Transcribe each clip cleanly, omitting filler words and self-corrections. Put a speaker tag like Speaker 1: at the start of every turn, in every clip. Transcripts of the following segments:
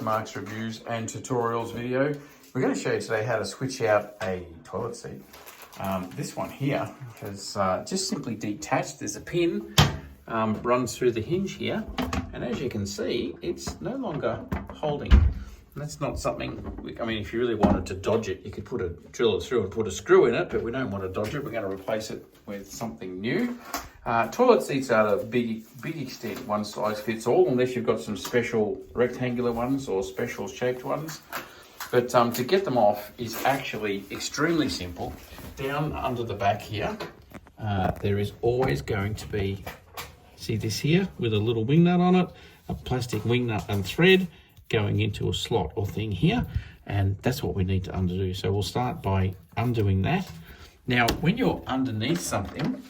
Speaker 1: Mark's reviews and tutorials video. We're going to show you today how to switch out a toilet seat. This one here has just simply detached. There's a pin runs through the hinge here, and as you can see, it's no longer holding. And that's not something, I mean, if you really wanted to dodge it, you could drill it through and put a screw in it, but we don't want to dodge it. We're going to replace it with something new. Toilet seats are to big extent one size fits all, unless you've got some special rectangular ones or special shaped ones. But to get them off is actually extremely simple. Down under the back here, there is always going to be, see this here with a little wing nut on it, a plastic wing nut and thread going into a slot or thing here, and that's what we need to undo. So we'll start by undoing that. Now, when you're underneath something,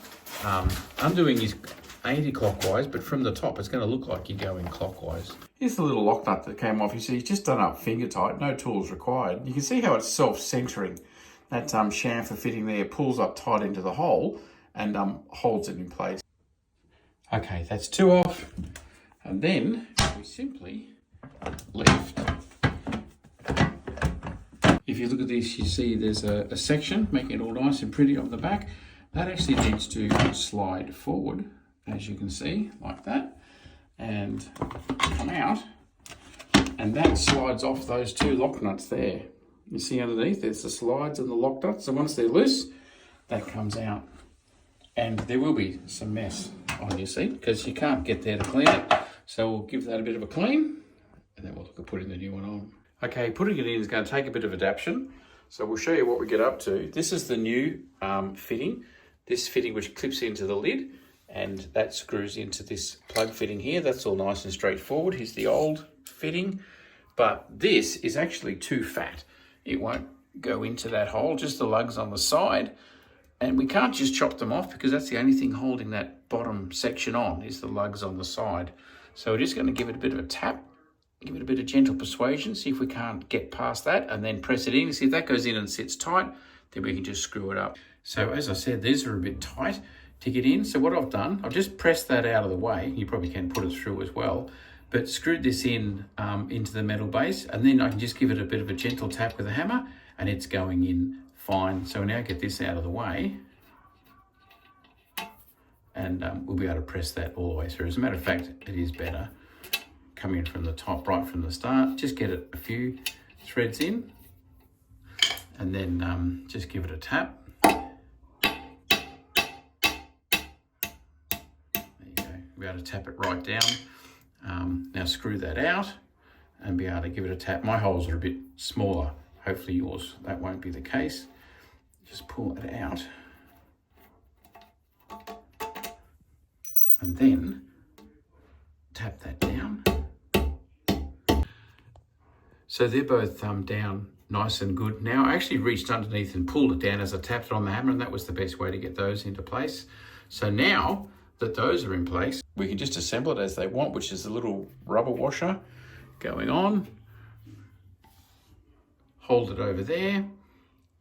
Speaker 1: undoing is anti-clockwise, but from the top it's going to look like you're going clockwise. Here's the little lock nut that came off. You see, it's just done up finger tight, no tools required. You can see how it's self-centering. That chamfer fitting there pulls up tight into the hole and holds it in place. Okay, that's two off, and then we simply lift. If you look at this, you see there's a section making it all nice and pretty on the back. That actually needs to slide forward, as you can see, like that, and come out, and that slides off those two lock nuts there. You see underneath, there's the slides and the lock nuts, so once they're loose, that comes out. And there will be some mess on your seat because you can't get there to clean it. So we'll give that a bit of a clean, and then we'll look at putting the new one on. Okay, putting it in is going to take a bit of adaptation. So we'll show you what we get up to. This is the new fitting. This fitting which clips into the lid, and that screws into this plug fitting here. That's all nice and straightforward. Here's the old fitting, but this is actually too fat. It won't go into that hole, just the lugs on the side. And we can't just chop them off because that's the only thing holding that bottom section on is the lugs on the side. So we're just going to give it a bit of a tap, give it a bit of gentle persuasion, see if we can't get past that, and then press it in. See if that goes in and sits tight, then we can just screw it up. So as I said, these are a bit tight to get in. So what I've done, I've just pressed that out of the way. You probably can put it through as well, but screwed this in into the metal base, and then I can just give it a bit of a gentle tap with a hammer, and it's going in fine. So now get this out of the way, and we'll be able to press that all the way through. As a matter of fact, it is better coming in from the top right from the start. Just get it a few threads in, and then just give it a tap. Be able to tap it right down. Now screw that out and be able to give it a tap. My holes are a bit smaller. Hopefully yours, that won't be the case. Just pull it out. And then tap that down. So they're both down nice and good. Now I actually reached underneath and pulled it down as I tapped it on the hammer, and that was the best way to get those into place. So now that those are in place, we can just assemble it as they want, which is a little rubber washer going on. Hold it over there,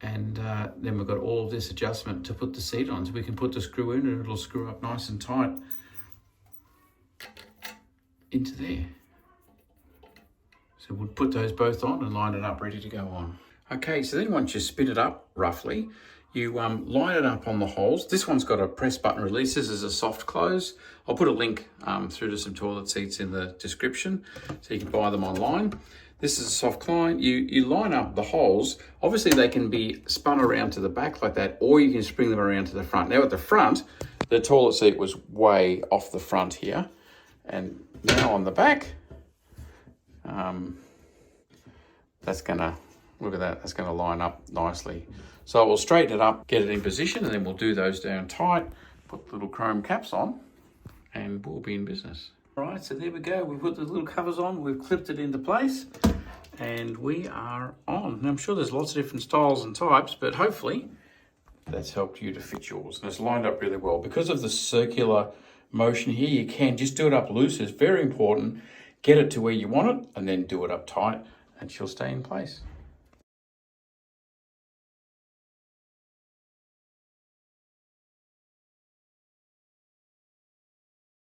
Speaker 1: and then we've got all of this adjustment to put the seat on. So we can put the screw in and it'll screw up nice and tight into there. So we'll put those both on and line it up ready to go on. Okay, so then once you spin it up roughly, you line it up on the holes. This one's got a press button release. This is a soft close. I'll put a link through to some toilet seats in the description so you can buy them online. This is a soft climb. You line up the holes. Obviously they can be spun around to the back like that, or you can spring them around to the front. Now at the front, the toilet seat was way off the front here. And now on the back, that's gonna, look at that, that's gonna line up nicely. So we'll straighten it up, get it in position, and then we'll do those down tight, put the little chrome caps on, and we'll be in business. All right, so there we go. We've put the little covers on, we've clipped it into place, and we are on. Now, I'm sure there's lots of different styles and types, but hopefully that's helped you to fit yours. And it's lined up really well. Because of the circular motion here, you can just do it up loose. It's very important. Get it to where you want it, and then do it up tight, and she'll stay in place.